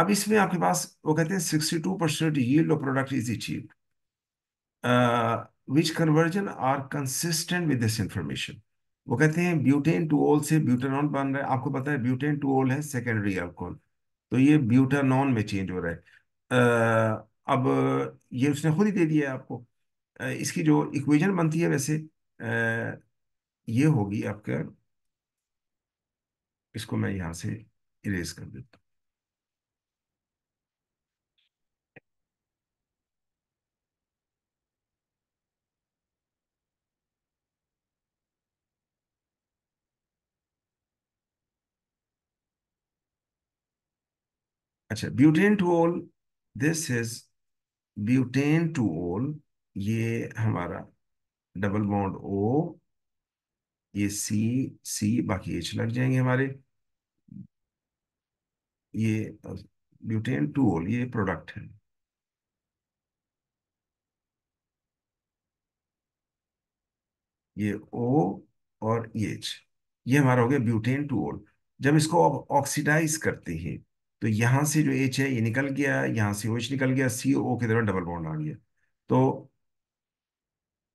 अब इसमें आपके पास वो कहते हैं 62% yield of product is achieve, which conversion are consistent with this information. वो कहते हैं ब्यूटेन टू ओल से ब्यूटेनॉन बन रहा है। आपको पता है ब्यूटेन टू ओल है सेकेंडरी अल्कोहल, तो ये ब्यूटानॉन में चेंज हो रहा है। अब ये उसने खुद ही दे दिया है आपको। इसकी जो इक्वेशन बनती है वैसे ये होगी आपका, इसको मैं यहाँ से इरेज कर देता हूँ। अच्छा, ब्यूटेन टू ओल, दिस इज ब्यूटेन टू ओल। ये हमारा डबल बॉन्ड ओ, ये सी, सी बाकी एच लग जाएंगे हमारे। ये ब्यूटेन टू ओल ये प्रोडक्ट है, ये ओ और ये एच, ये हमारा हो गया ब्यूटेन टू ओल। जब इसको अब ऑक्सीडाइज करते हैं तो यहाँ से जो एच है ये निकल गया, यहाँ से ओ एच निकल गया, सी ओ की तरफ डबल बॉन्ड आ गया। तो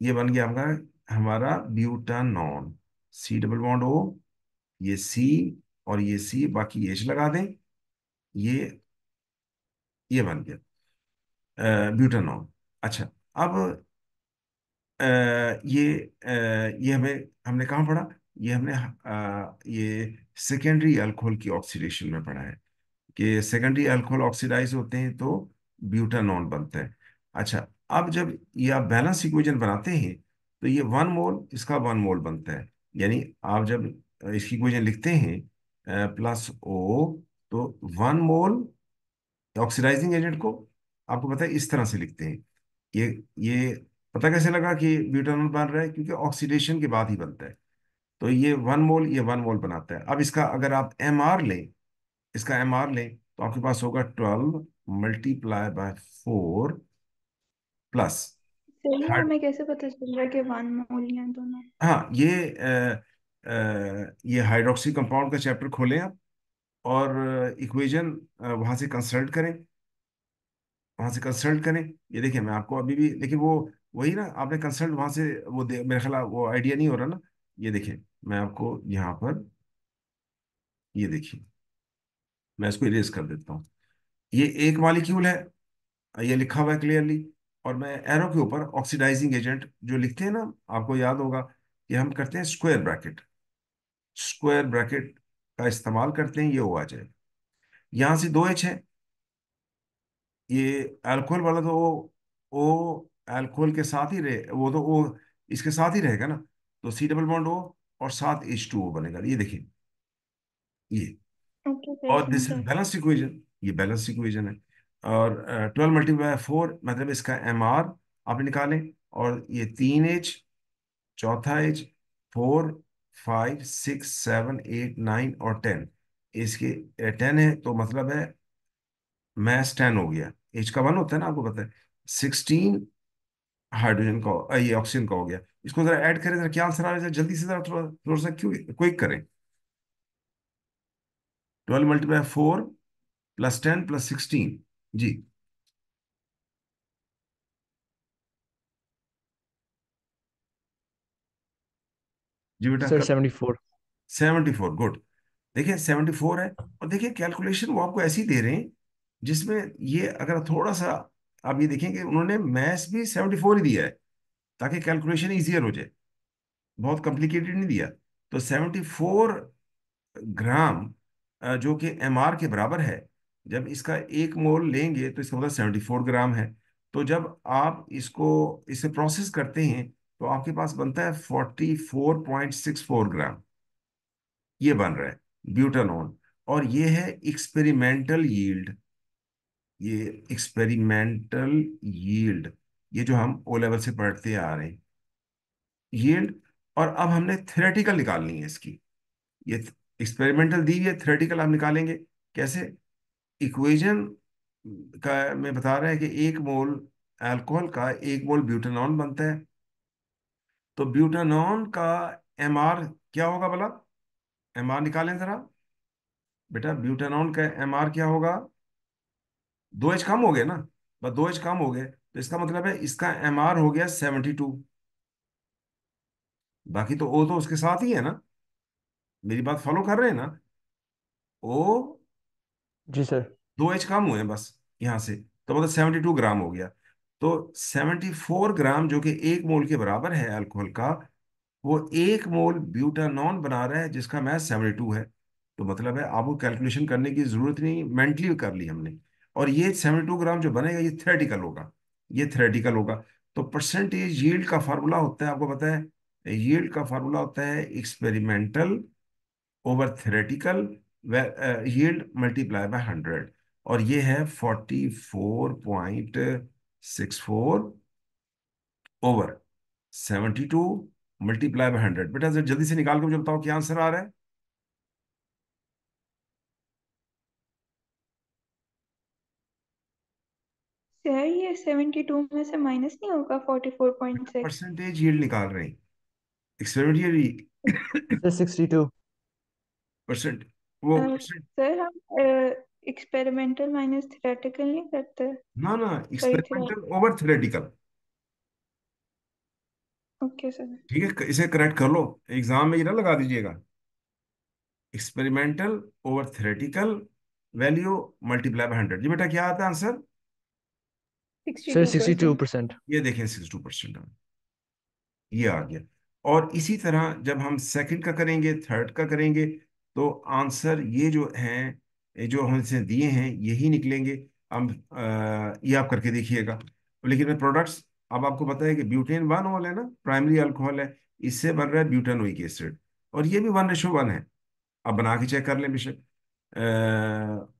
ये बन गया आपका हमारा ब्यूटानॉन, सी डबल बॉन्ड ओ, ये सी और ये सी बाकी एच लगा दें, ये ये बन गया ब्यूटानॉन। अच्छा, अब ये हमें हमने कहाँ पढ़ा, ये हमने ये सेकेंडरी अल्कोहल की ऑक्सीडेशन में पढ़ा है कि सेकेंडरी अल्कोहल ऑक्सीडाइज होते हैं तो ब्यूटानॉन बनता है। अच्छा, अब जब ये आप बैलेंस इक्वेशन बनाते हैं तो ये 1 मोल इसका 1 मोल बनता है। यानी आप जब इसकी इक्वेशन लिखते हैं प्लस ओ, तो 1 मोल ऑक्सीडाइजिंग एजेंट को आपको पता है इस तरह से लिखते हैं। ये पता कैसे लगा कि ब्यूटानॉल बन रहा है, क्योंकि ऑक्सीडेशन के बाद ही बनता है। तो ये 1 मोल ये 1 मोल बनाता है। अब इसका अगर आप एम आर लें, इसका एम आर लें तो आपके पास होगा 12 × 4 प्लस। सही है, हाँ, हमें कैसे पता चल रहा है कि वन मोल हैं दोनों? हाँ, ये हाइड्रोक्सी कंपाउंड का चैप्टर खोलें आप और इक्वेशन वहां से कंसल्ट करें, वहां से कंसल्ट करें। ये देखिए मैं आपको अभी भी, लेकिन वो वही ना, आपने कंसल्ट वहां से मेरे ख्याल वो आइडिया नहीं हो रहा ना। ये देखिए मैं आपको यहाँ पर, ये देखिए मैं इसको इरेज कर देता हूँ। ये एक मॉलिक्यूल है, ये लिखा हुआ है क्लियरली, और मैं एरो के ऊपर ऑक्सीडाइजिंग एजेंट जो लिखते हैं ना, आपको याद होगा कि हम करते हैं स्क्वायर ब्रैकेट, स्क्वायर ब्रैकेट का इस्तेमाल करते हैं, ये ओ आ जाए। यहाँ से 2 एच है, ये अल्कोहल वाला तो ओ अल्कोहल के साथ ही रहे, वो तो ओ इसके साथ ही रहेगा ना, तो सी डबल बॉन्ड ओ और साथ H2O बनेगा, ये देखिए ये। ओके, और दिस प्रेजेंट इज है। बैलेंस इक्वेशन, ये बैलेंस इक्वेशन है। और 12 × 4 मतलब इसका एम आर आप निकालें, और ये 3 H, चौथा H, 4 5 6 7 8 9 और 10, इसके 10 है तो मतलब है मैस 10 हो गया। H का 1 होता है ना, आपको पता है। 16 हाइड्रोजन का ये ऑक्सीजन का हो गया। इसको जरा ऐड करें, जरा क्या आंसर आ रहा है, जल्दी से जरा थोड़ा थोड़ा सा क्यों क्विक करें। 12 × 4 प्लस 10 प्लस 16, जी। जी बेटा सर कर। 74। 74, गुड। देखिए 74 है, और देखिए कैलकुलेशन वो आपको ऐसी दे रहे हैं जिसमें ये अगर थोड़ा सा आप ये देखेंगे उन्होंने मैथ्स भी 74 ही दिया है ताकि कैलकुलेशन इजियर हो जाए, बहुत कॉम्प्लिकेटेड नहीं दिया। तो 74 ग्राम जो कि एम आर के बराबर है, जब इसका 1 मोल लेंगे तो इसका मतलब 74 ग्राम है। तो जब आप इसको इसे प्रोसेस करते हैं तो आपके पास बनता है 44.64 ग्राम, ये बन रहा है ब्यूटानॉन। और ये है एक्सपेरिमेंटल यील्ड, ये एक्सपेरिमेंटल यील्ड, ये जो हम ओ लेवल से पढ़ते आ रहे हैं यील्ड। और अब हमने थ्योरेटिकल निकालनी है इसकी। ये एक्सपेरिमेंटल दी हुई है, थ्योरेटिकल आप निकालेंगे कैसे। इक्वेशन का में बता रहा है कि 1 मोल अल्कोहल का 1 मोल ब्यूटानॉन बनता है। तो ब्यूटानॉन का एम आर क्या होगा भला, एम आर निकालें जरा। बेटा ब्यूटानॉन का एम आर क्या होगा, 2H कम हो गए ना, बस 2H कम हो गए, तो इसका मतलब है इसका MR हो गया 72। बाकी तो O तो उसके साथ ही है ना, मेरी बात फॉलो कर रहे हैं ना? O, जी सर। 2H कम हुए हैं बस यहाँ से, तो मतलब 72 ग्राम हो गया। तो 74 ग्राम जो कि 1 मोल के बराबर है अल्कोहल का, वो 1 मोल ब्यूटानॉन बना रहा है जिसका मैथ 72 है। तो मतलब है आपको कैलकुलेशन करने की जरूरत नहीं, मेंटली कर ली हमने। और ये 72 ग्राम जो बनेगा ये थ्योरेटिकल होगा, ये थ्योरेटिकल होगा। तो परसेंटेज यील्ड का फार्मूला होता है, आपको पता है, यील्ड का फार्मूला होता है experimental over theoretical yield multiply by 100। और ये है 44.64 ओवर 72 मल्टीप्लाई बाय 100। बेटा जरा जल्दी से निकाल के मुझे बताओ क्या आंसर आ रहा है। सर ये 72 में से माइनस नहीं होगा 44.6? परसेंटेज यील्ड निकाल रहे हैं, एक्सपेरिमेंटल सर 62। परसेंट, वो परसेंट। सर हम एक्सपेरिमेंटल माइनस थ्योरेटिकल नहीं करते? ना ना, sorry experimental theoretical. Over theoretical. Okay sir. ठीक है, इसे करेक्ट कर लो, एग्जाम में ये ना लगा दीजिएगा। Experimental over theoretical value multiply by 100। जी बेटा क्या आता है आंसर? Sixty sir two 62 percent percent ये देखें 62%, ये आ गया। और इसी तरह जब हम सेकंड का करेंगे, थर्ड का करेंगे, तो आंसर ये जो हैं, ये जो हमसे दिए हैं यही निकलेंगे। अब ये आप करके देखिएगा। लेकिन मैं प्रोडक्ट्स, अब आपको पता है कि ब्यूटेन 1 ऑल है ना, प्राइमरी अल्कोहल है, इससे बन रहा है ब्यूटानोइक एसिड, और ये भी 1:1 है। आप बना के चेक कर लें बेशक।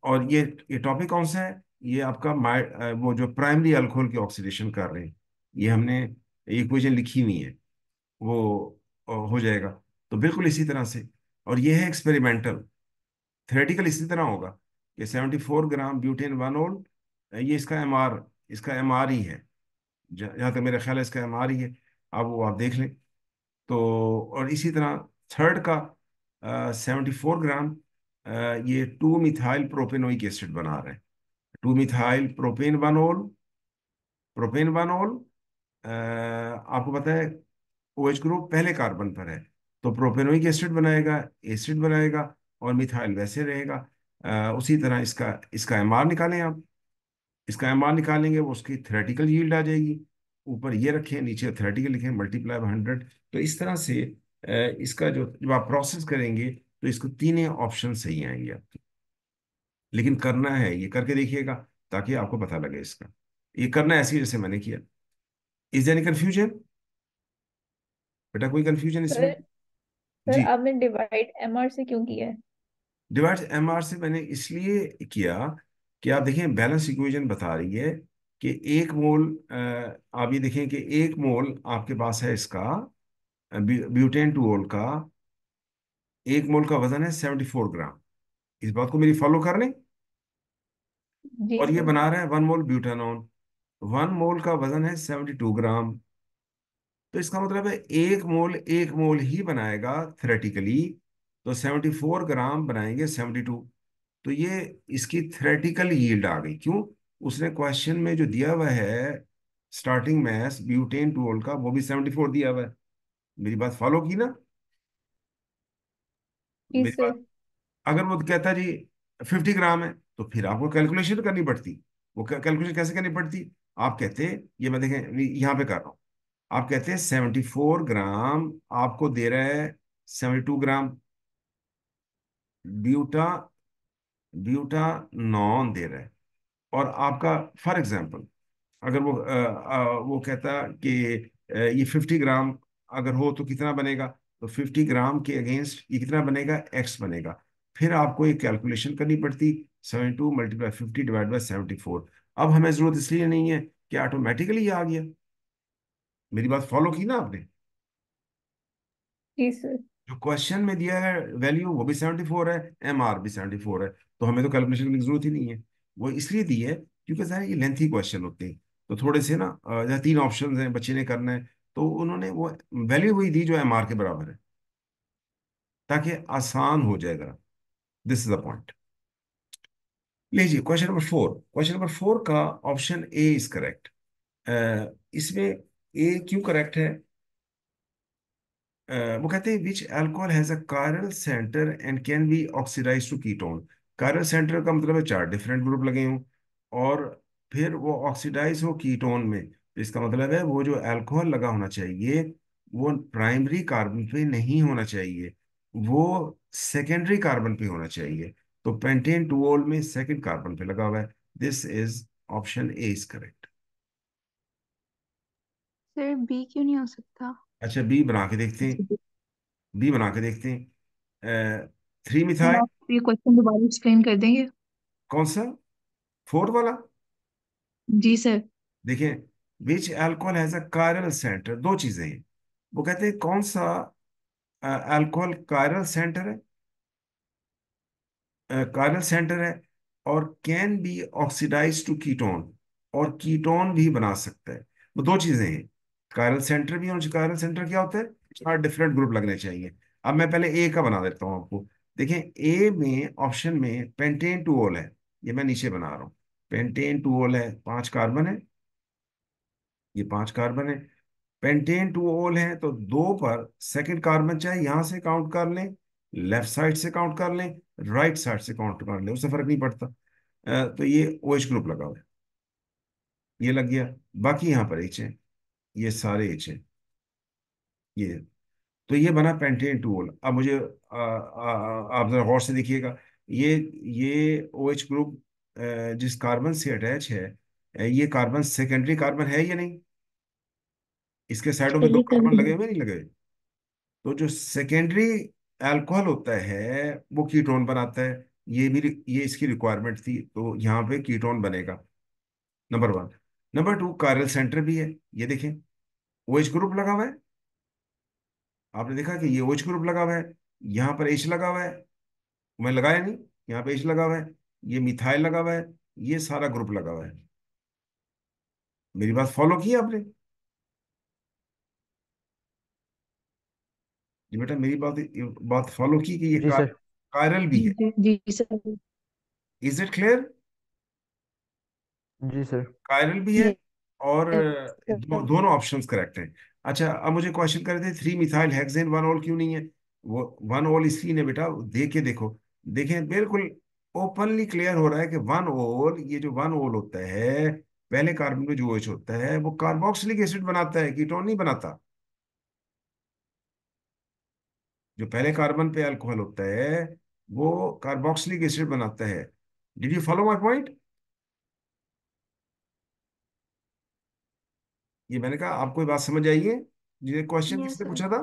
और ये टॉपिक कौन सा है? ये आपका वो जो प्राइमरी अल्कोहल की ऑक्सीडेशन कर रहे हैं, ये हमने इक्वेशन लिखी हुई है, वो हो जाएगा। तो बिल्कुल इसी तरह से। और ये है एक्सपेरिमेंटल। थ्योरेटिकल इसी तरह होगा, ये 74 ग्राम ब्यूटेन 1 ओल, ये इसका एम आर ही है, जहाँ तक मेरा ख्याल है इसका एम आर ही है। अब वो आप देख लें। तो और इसी तरह थर्ड का 74 ग्राम, ये 2 मिथाइल प्रोपेनोइक एसिड बना रहे हैं। 2 मिथाइल प्रोपेन 1 ओल, आपको पता है OH ग्रुप पहले कार्बन पर है, तो प्रोपेनोइक एसिड बनाएगा, एसिड बनाएगा, और मिथाइल वैसे रहेगा। उसी तरह इसका इसका एम आर निकालें आप। इसका एम आर निकालेंगे, वो उसकी थ्योरेटिकल यील्ड आ जाएगी। ऊपर ये रखें, नीचे थ्योरेटिकल लिखें, मल्टीप्लाई बाय 100। तो इस तरह से इसका जो जब आप प्रोसेस करेंगे तो इसको तीनों ऑप्शन सही आएंगे आपके। लेकिन करना है, ये करके देखिएगा, ताकि आपको पता लगे इसका। ये करना है ऐसे ही जैसे मैंने किया। Is any confusion? बेटा कोई कंफ्यूजन इसमें? सर सर जी। आपने डिवाइड एमआर से क्यों किया है? डिवाइड एमआर से मैंने इसलिए किया कि आप देखें बैलेंस इक्वेशन बता रही है कि 1 मोल, आप ये देखें कि 1 मोल आपके पास है इसका, ब्यूटेन 2 ओल का, 1 मोल का वजन है 74 ग्राम। इस बात को मेरी फॉलो कर लें। जी और ये सर। बना रहा है 1 मोल ब्यूटानॉन, 1 मोल का वजन है 72 ग्राम। तो इसका मतलब है 1 मोल ही बनाएगा थ्रेटिकली, तो 74 ग्राम बनाएंगे 72। तो ये इसकी थ्रेटिकल यील्ड आ गई। क्यों? उसने क्वेश्चन में जो दिया हुआ है स्टार्टिंग मैस ब्यूटेन 2 ओल का, वो भी 74 दिया हुआ है। मेरी बात फॉलो की ना? जी मेरी सर। बात, अगर वो कहता जी 50 ग्राम है, तो फिर आपको कैलकुलेशन करनी पड़ती। वो कैलकुलेशन कैसे करनी पड़ती? आप कहते, ये मैं देखें यहाँ पे कर रहा हूँ, आप कहते हैं 74 ग्राम आपको दे रहा है 72 ग्राम ब्यूटा ब्यूटानॉन दे रहा है। और आपका फॉर एग्जांपल, अगर वो कहता कि ये 50 ग्राम अगर हो तो कितना बनेगा, तो 50 ग्राम के अगेंस्ट ये कितना बनेगा, एक्स बनेगा। फिर आपको एक कैलकुलेशन करनी पड़ती, 72 मल्टीप्लाई 50 डिवाइड बाई 74। अब हमें जरूरत इसलिए नहीं है कि ऑटोमेटिकली ये आ गया। मेरी बात फॉलो की ना आपने? जी सर। जो क्वेश्चन में दिया है वैल्यू वो भी 74 है, MR भी 74 है, तो हमें तो कैलकुलेशन करने की जरूरत ही नहीं है। वो इसलिए दी है क्योंकि सर ये लेंथी क्वेश्चन होते हैं, तो थोड़े से ना, जहाँ 3 ऑप्शन हैं बच्चे ने करना है, तो उन्होंने वो वैल्यू वही दी जो MR के बराबर है, ताकि आसान हो जाएगा। This is the point. लीजिए क्वेश्चन नंबर 4 का ऑप्शन ए इज करेक्ट। इसमें ए क्यों करेक्ट है? वो कहते हैं which alcohol has a chiral centre and can be oxidise to ketone. Chiral centre का मतलब है 4 डिफरेंट ग्रुप लगे हों और फिर वो ऑक्सीडाइज हो कीटोन में, तो इसका मतलब है वो जो अल्कोहल लगा होना चाहिए वो प्राइमरी कार्बन पे नहीं होना चाहिए, वो सेकेंडरी कार्बन पे होना चाहिए। तो पेंटेन टूओल में सेकंड कार्बन पे लगा हुआ है। This is option A is correct. Sir B क्यों नहीं हो सकता? अच्छा, बी बना के देखते हैं। बी बना के देखते हैं। Three ma'am methyl. आप ये क्वेश्चन दोबारा एक्सप्लेन कर देंगे? कौन सा? फोर्थ वाला। जी सर। देखिए, which alcohol has a chiral centre, दो चीजें हैं। वो कहते हैं कौन सा अल्कोहल कायरल सेंटर है, कायरल सेंटर है और can be oxidise to ketone, और कीटोन भी बना सकता है। वो दो चीजें हैं, कायरल सेंटर भी होना चाहिए। कायरल सेंटर क्या होता है? 4 डिफरेंट ग्रुप लगने चाहिए। अब मैं पहले ए का बना देता हूँ आपको। देखिए, ए में ऑप्शन में पेंटेन टूओल है, ये मैं नीचे बना रहा हूँ। पेंटेन टूओल है, 5 कार्बन है, ये 5 कार्बन है। पेंटेन टू ओल है तो 2 पर सेकंड कार्बन चाहे यहां से काउंट कर लें, लेफ्ट साइड से काउंट कर लें, राइट साइड से काउंट कर लें, उससे फर्क नहीं पड़ता। तो ये OH ग्रुप लगा हुआ है, ये लग गया। बाकी यहाँ पर H है, ये सारे H है, ये। तो ये बना पेंटेन टू ओल। अब मुझे आप जरा गौर से देखिएगा, ये OH ग्रुप जिस कार्बन से अटैच है, ये कार्बन सेकेंडरी कार्बन है या नहीं? इसके साइडों में दो सही कार्बन सर। लगे हुए नहीं लगे हुए? तो जो सेकेंडरी अल्कोहल होता है वो कीटोन बनाता है। ये इसकी रिक्वायरमेंट थी, तो यहाँ पे कीटोन बनेगा, नंबर 1। नंबर 2, कायरल सेंटर भी है, ये देखें, OH ग्रुप लगा हुआ है। आपने देखा कि ये OH ग्रुप लगा हुआ है, यहाँ पर H लगा हुआ है, मैं लगाया नहीं, यहाँ पे H लगा हुआ है, ये मिथाइल लगा हुआ है, ये सारा ग्रुप लगा हुआ है। मेरी बात फॉलो की आपने? जी बेटा, मेरी बात फॉलो की कि ये जी सर। कायरल भी है। जी जी सर। Is it clear? जी सर। कायरल भी है यस और सर। दोनों ऑप्शंस करेक्ट हैं। अच्छा, अब मुझे क्वेश्चन कर रहे थे 3 मिथाइल हेक्सेन 1 ओल क्यों नहीं है? वो 1 ओल इसलिए नहीं बेटा, देख के देखो। देखें, बिल्कुल ओपनली क्लियर हो रहा है कि 1 ओल, ये जो 1 ओल होता है, पहले कार्बन में जो OH होता है वो कार्बोक्सिलिक एसिड बनाता है, कीटोन नहीं बनाता। जो पहले कार्बन पे अल्कोहल होता है वो कार्बोक्सिलिक एसिड बनाता है। Did you follow my point? ये मैंने कहा, आपको ये बात समझ आई है? ये क्वेश्चन यस किसने सर। पूछा था?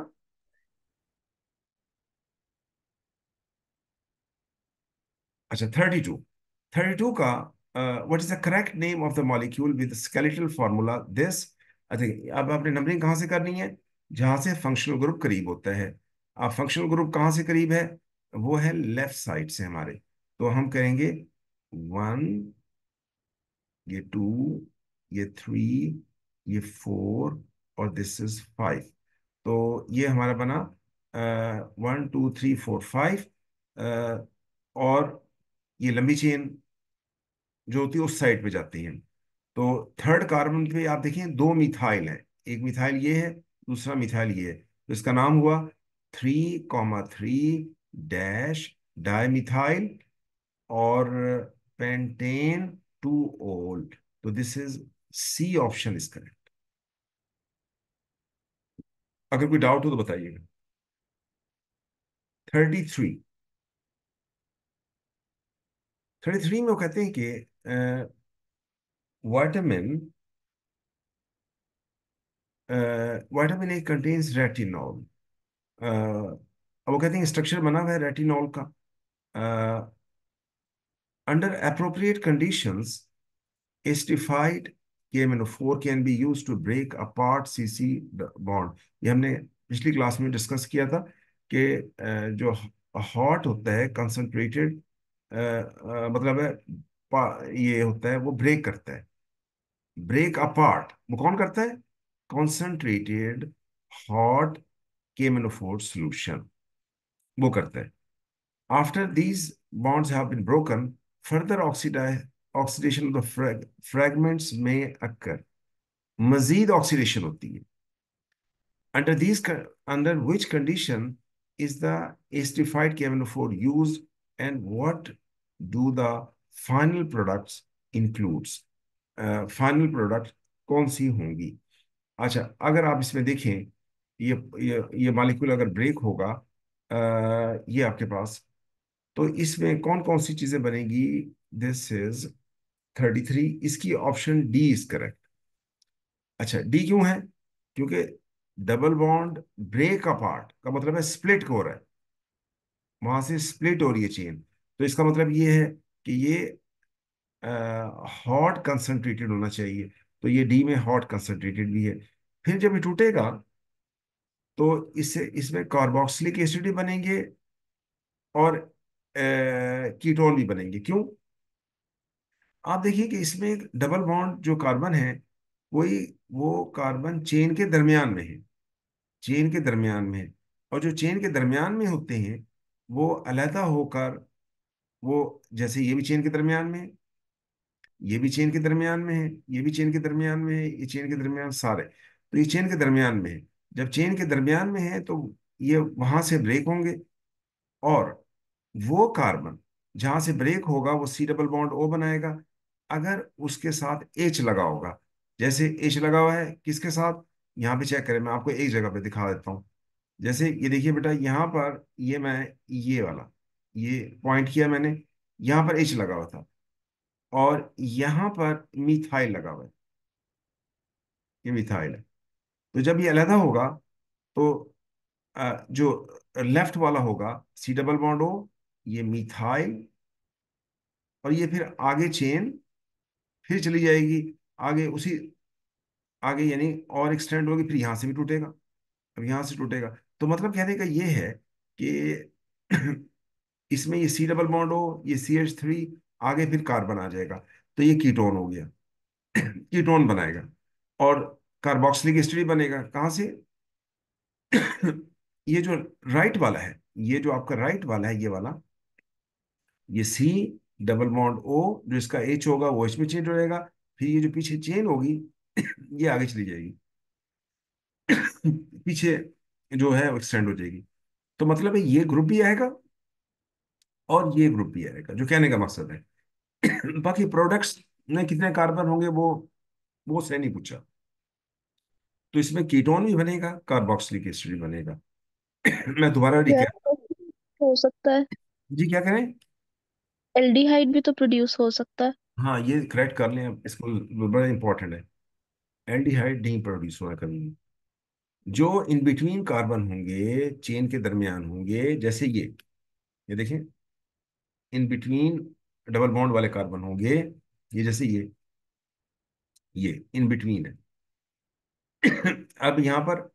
अच्छा, 32 का what is the correct name of the molecule with skeletal formula this. अच्छा, अब आपने नंबरिंग कहाँ से करनी है? जहां से फंक्शनल ग्रुप करीब होता है। अब फंक्शनल ग्रुप कहाँ से करीब है? वो है लेफ्ट साइड से हमारे। तो हम कहेंगे 1, ये 2, ये 3, ये 4 और दिस इज 5। तो ये हमारा बना 1 2 3 4 5। और ये लंबी चेन जो होती है उस साइड पे जाती है। तो थर्ड कार्बन पे आप देखें 2 मिथाइल है, एक मिथाइल ये है, दूसरा मिथाइल ये है, तो इसका नाम हुआ 3,3 डाई मिथाइल और पेंटेन टू ओल। तो this is C option is correct. अगर कोई डाउट हो तो बताइएगा। 33, 33 में वो कहते हैं कि vitamin vitamin A contains retinol. अब वो कहते हैं स्ट्रक्चर बना हुआ है रेटिनॉल का। Under appropriate conditions acidified KMnO4 can be use to break apart CC bond. ये हमने पिछली क्लास में डिस्कस किया था कि जो हॉट होता है कंसंट्रेटेड, मतलब है ये होता है वो ब्रेक करता है। ब्रेक अपार्ट वो कौन करता है? कॉन्सेंट्रेटेड हॉट KMnO4 सॉल्यूशन वो करता है। After these bonds have been broken, further oxidation of the fragments में अक्कर, मजीद ऑक्सीडेशन होती है। Under these, under which condition is the esterified KMNO4 used, and what do the final products includes? Final product कौन सी होंगी? अच्छा, अगर आप इसमें देखें, ये मॉलिक्यूल अगर ब्रेक होगा, ये आपके पास, तो इसमें कौन कौन सी चीजें बनेगी? दिस इज 33, इसकी ऑप्शन डी इज करेक्ट। अच्छा, डी क्यों है? क्योंकि डबल बॉन्ड ब्रेक अपार्ट का मतलब है स्प्लिट हो रहा है, वहां से स्प्लिट हो रही है चेन। तो इसका मतलब ये है कि ये हॉट कंसंट्रेटेड होना चाहिए, तो ये डी में हॉट कंसंट्रेटेड भी है। फिर जब ये टूटेगा तो इससे इसमें कार्बोक्सिलिक एसिड भी बनेंगे और कीटोन भी बनेंगे। क्यों? आप देखिए कि इसमें एक डबल बॉन्ड जो कार्बन है, वही वो कार्बन चेन के दरमियान में है, चेन के दरमियान में है। और जो चेन के दरमियान में होते हैं वो अलहदा होकर, वो जैसे ये भी चेन के दरमियान में है, ये भी चेन के दरमियान में है, ये भी चेन के दरमियान में है, ये चेन के दरमियान सारे, तो ये चेन के दरमियान में है। जब चेन के दरमियान में है तो ये वहां से ब्रेक होंगे, और वो कार्बन जहां से ब्रेक होगा वो सी डबल बॉन्ड ओ बनाएगा। अगर उसके साथ एच लगा होगा, जैसे एच लगा हुआ है किसके साथ, यहाँ पे चेक करें, मैं आपको एक जगह पे दिखा देता हूँ। जैसे ये देखिए बेटा, यहाँ पर ये मैं, ये वाला, ये पॉइंट किया मैंने, यहाँ पर एच लगा हुआ था, और यहाँ पर मिथाइल लगा हुआ है, ये मिथाइल है। तो जब ये अलहदा होगा तो जो लेफ्ट वाला होगा सी डबल बॉन्ड ओ, ये मिथाइल, और ये फिर आगे चेन फिर चली जाएगी, आगे उसी, आगे यानी और एक्सटेंड होगी, फिर यहाँ से भी टूटेगा, अब यहाँ से टूटेगा। तो मतलब कहने का ये है कि इसमें ये सी डबल बॉन्ड हो, ये CH3, आगे फिर कार्बन आ जाएगा, तो ये कीटोन हो गया, कीटोन बनाएगा। और कार्बोक्सिलिक एसिड भी बनेगा कहाँ से? ये जो राइट वाला है, ये जो आपका राइट वाला है, ये वाला, ये सी डबल बॉन्ड ओ, जो इसका एच होगा वो एच में चेंज हो जाएगा, फिर ये जो पीछे चेन होगी ये आगे चली जाएगी, पीछे जो है वो एक्सटेंड हो जाएगी। तो मतलब है ये ग्रुप भी आएगा और ये ग्रुप भी आएगा, जो कहने का मकसद है। बाकी प्रोडक्ट्स में कितने कार्बन होंगे वो उसने नहीं पूछा। तो इसमें कीटोन भी बनेगा, कार्बोक्सिलिक एसिड भी बनेगा। मैं दोबारा यार रिकैप, हो सकता है, जी क्या करें? एल्डिहाइड भी तो प्रोड्यूस हो सकता है। हाँ, ये करेक्ट कर लें, अब इसको बड़ा इंपॉर्टेंट है। एल्डिहाइड नहीं प्रोड्यूस होगा कभी भी। जो इन बिटवीन कार्बन होंगे, चेन के दरमियान होंगे, जैसे ये देखें, इन बिटवीन डबल बॉन्ड वाले कार्बन होंगे, ये जैसे ये इन बिटवीन है। अब यहाँ पर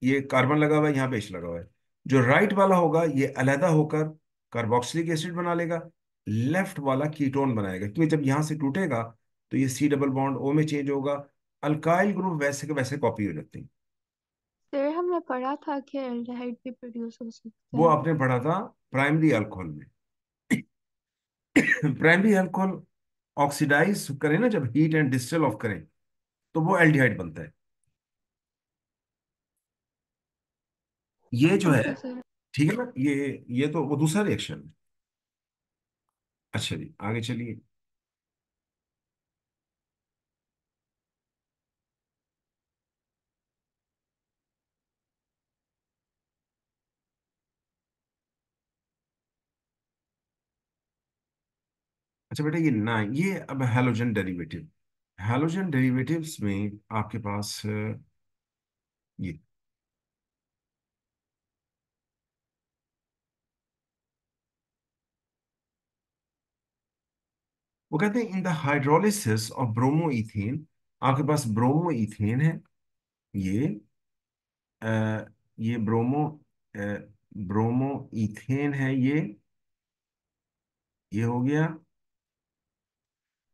ये कार्बन लगा हुआ है, यहाँ पे H लगा हुआ है। जो राइट वाला होगा ये अलहदा होकर कार्बोक्सिलिक एसिड बना लेगा, लेफ्ट वाला कीटोन बनाएगा, क्योंकि जब यहाँ से टूटेगा तो ये सी डबल बॉन्ड ओ में चेंज होगा। अल्काइल ग्रुप वैसे के वैसे कॉपी हो जाते हैं। सर हमने पढ़ा था कि एल्डिहाइड भी प्रोड्यूस हो सकता वो है। आपने पढ़ा था प्राइमरी अल्कोहल में। प्राइमरी अल्कोहल ऑक्सीडाइज करें ना, जब हीट एंड डिस्टिल ऑफ करें, तो वो एल्डिहाइड बनता है। ये जो है, ओके सर। ठीक है ना, ये तो वो दूसरा रिएक्शन है। अच्छा जी, आगे चलिए। अच्छा बेटा, ये ना, ये अब हैलोजन डेरिवेटिव, हैलोजन डेरिवेटिव्स में आपके पास ये, वो कहते हैं in the hydrolysis of bromo ethane, आपके पास ब्रोमो इथेन है, ये अ, ये ब्रोमो इथेन है, ये हो गया।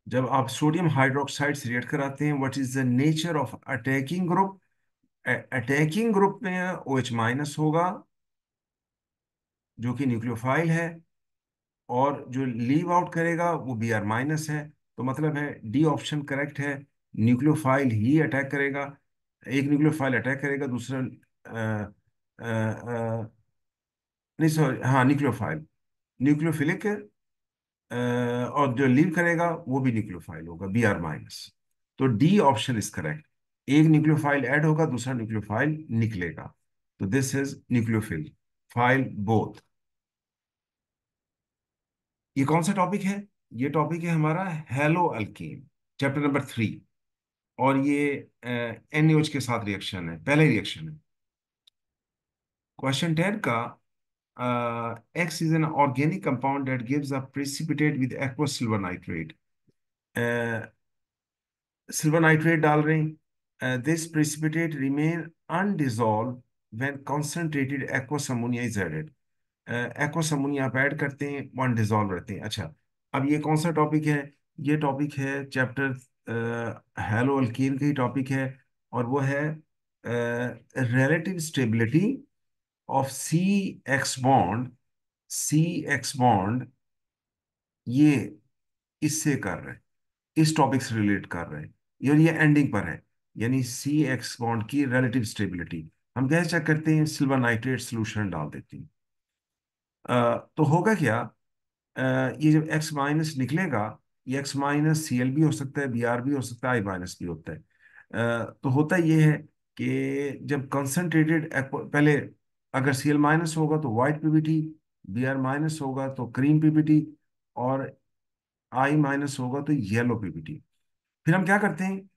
जब आप सोडियम हाइड्रोक्साइड से रिएक्ट कराते हैं, what is the nature of attacking group? Attacking group में OH माइनस होगा, जो कि न्यूक्लियोफाइल है, और जो लीव आउट करेगा वो बी आर माइनस है। तो मतलब है डी ऑप्शन करेक्ट है। न्यूक्लियोफाइल ही अटैक करेगा, एक न्यूक्लियोफाइल अटैक करेगा, दूसरा नहीं सॉरी, हाँ न्यूक्लियोफाइल, न्यूक्लियोफिलिक, और जो लीव करेगा वो भी न्यूक्लियोफाइल होगा, बी आर माइनस। तो डी ऑप्शन इज करेक्ट। एक न्यूक्लियोफाइल ऐड होगा, दूसरा न्यूक्लियोफाइल निकलेगा। तो दिस इज न्यूक्लियोफिल फाइल बोथ। ये कौन सा टॉपिक है? ये टॉपिक है हमारा हेलो अल्कीन, चैप्टर नंबर 3। और ये NaOH के साथ रिएक्शन है, पहले रिएक्शन है। क्वेश्चन 10 का, X is an organic compound that gives a precipitate with aqueous silver nitrate. Silver nitrate डाल रहे हैं। This precipitate remain undissolved when concentrated aqueous ammonia is added. Aqueous ammonia आप ऐड करते हैं, वो अनडिजॉल्व रहते हैं। अच्छा, अब ये कौन सा टॉपिक है? ये टॉपिक है चैप्टर हेलो अल्कीन का ही टॉपिक है। और वो है relative stability of C X bond. C X bond, ये इससे कर रहे हैं, इस टॉपिक से रिलेट कर रहे हैं। और ये एंडिंग पर है, यानी सी एक्स बॉन्ड की रिलेटिव स्टेबिलिटी। हम कैसे चेक करते हैं? सिल्वर नाइट्रेट सोल्यूशन डाल देते हैं। तो होगा क्या? ये जब एक्स माइनस निकलेगा, ये एक्स माइनस सी एल भी हो सकता है, बी आर भी हो सकता है, आई माइनस भी होता है। तो होता ये है कि जब कंसनट्रेटेड, पहले अगर सी एल माइनस होगा तो white PPT, B R minus होगा तो क्रीम पीपीटी, और आई माइनस होगा तो येलो पीपीटी। फिर हम क्या करते हैं?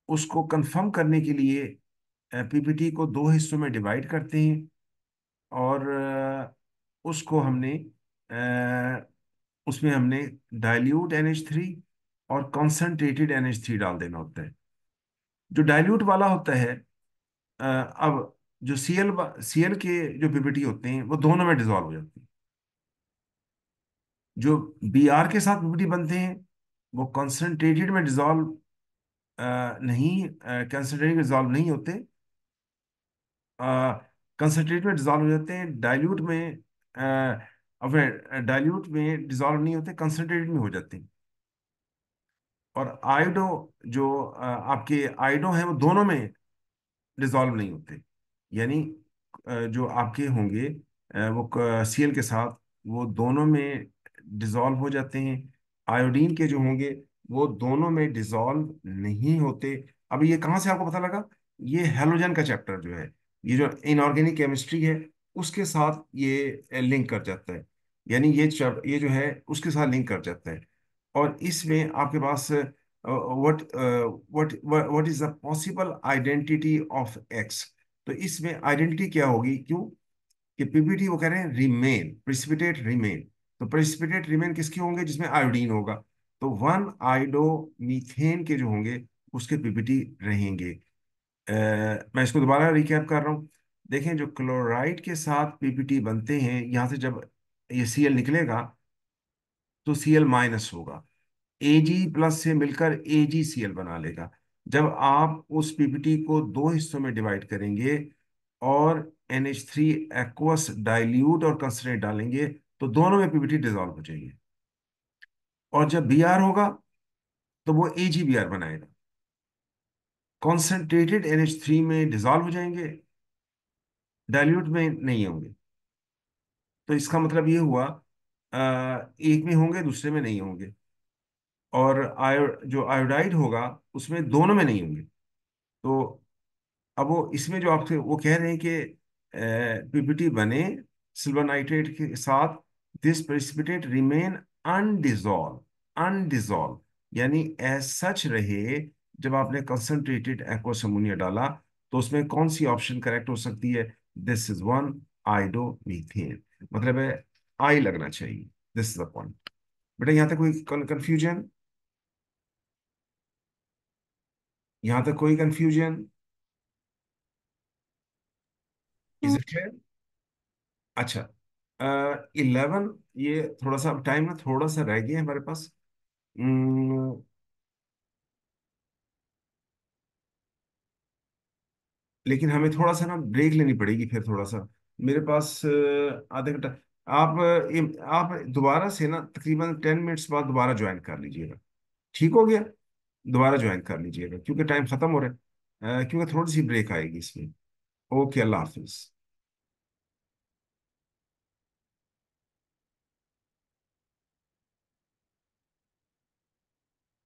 उसको कंफर्म करने के लिए पीपीटी को दो हिस्सों में डिवाइड करते हैं, और उसको हमने उसमें हमने डाइल्यूट NH3 और कॉन्सेंट्रेटेड NH3 डाल देना होता है। जो डाइल्यूट वाला होता है, अब जो Cl के जो पीपीटी होते हैं वो दोनों में डिजॉल्व हो जाते हैं। जो Br के साथ पीपीटी बनते हैं वो कॉन्सेंट्रेटेड में डिजॉल्व नहीं, कंसंट्रेटेड में डिजॉल्व नहीं होते, कंसंट्रेट में डिजॉल्व हो जाते हैं। डाइल्यूट में अपने डाइल्यूट में डिजॉल्व नहीं होते, कंसंट्रेटेड में हो जाते हैं। और आयोडो, जो आपके आयोडो हैं वो दोनों में डिजॉल्व नहीं होते। यानी जो आपके होंगे वो Cl के साथ वो दोनों में डिजॉल्व हो जाते हैं। आयोडीन के जो होंगे वो दोनों में डिजॉल्व नहीं होते। अब ये कहाँ से आपको पता लगा? ये हेलोजन का चैप्टर जो है, ये जो इनऑर्गेनिक केमिस्ट्री है उसके साथ ये लिंक कर जाता है। यानी ये जो है उसके साथ लिंक कर जाता है। और इसमें आपके पास what what is the possible identity of x. तो इसमें आइडेंटिटी क्या होगी? क्यों कि पीपीटी वो कह रहे हैं रिमेन, प्रिसिपिटेट रिमेन। तो प्रिसिपिटेट रिमेन किसके होंगे? जिसमें आयोडीन होगा। तो वन आयोडो मीथेन के जो होंगे उसके पीपीटी रहेंगे। मैं इसको दोबारा रिकैप कर रहा हूँ। देखें, जो क्लोराइड के साथ पीपीटी बनते हैं, यहाँ से जब ये Cl निकलेगा तो Cl माइनस होगा, Ag+ से मिलकर AgCl बना लेगा। जब आप उस पीपीटी को दो हिस्सों में डिवाइड करेंगे और NH3 एक्वस डाइल्यूट और कंसनट्रेट डालेंगे तो दोनों में पीपीटी डिजॉल्व हो जाएंगे। और जब Br होगा तो वो AgBr बनाएगा, कॉन्सेंट्रेटेड NH3 में डिजॉल्व हो जाएंगे, डाइल्यूट में नहीं होंगे। तो इसका मतलब ये हुआ, एक में होंगे दूसरे में नहीं होंगे। और जो आयोडाइड होगा उसमें दोनों में नहीं होंगे। तो अब वो इसमें जो आपसे वो कह रहे हैं कि पीपीटी बने सिल्वर नाइट्रेट के साथ, this precipitate remain undissolved. Undissolved यानी एज सच रहे। जब आपने कंसंट्रेटेड एक्वस अमोनिया डाला तो उसमें कौन सी ऑप्शन करेक्ट हो सकती है? This is one, आइडो methane. मतलब है आई लगना चाहिए। This is the point. बेटा यहाँ तक कोई कंफ्यूजन? यहाँ तक कोई कंफ्यूजन? Is it clear? अच्छा, 11, ये थोड़ा सा टाइम ना थोड़ा सा रह गया है हमारे पास। हम्म, लेकिन हमें थोड़ा सा ना ब्रेक लेनी पड़ेगी फिर थोड़ा सा। मेरे पास आधे घंटा। आप आप दोबारा से ना तकरीबन 10 मिनट्स बाद दोबारा ज्वाइन कर लीजिएगा। ठीक हो गया? दोबारा ज्वाइन कर लीजिएगा क्योंकि टाइम खत्म हो रहा है, क्योंकि थोड़ी सी ब्रेक आएगी इसमें। ओके, अल्लाह हाफिज।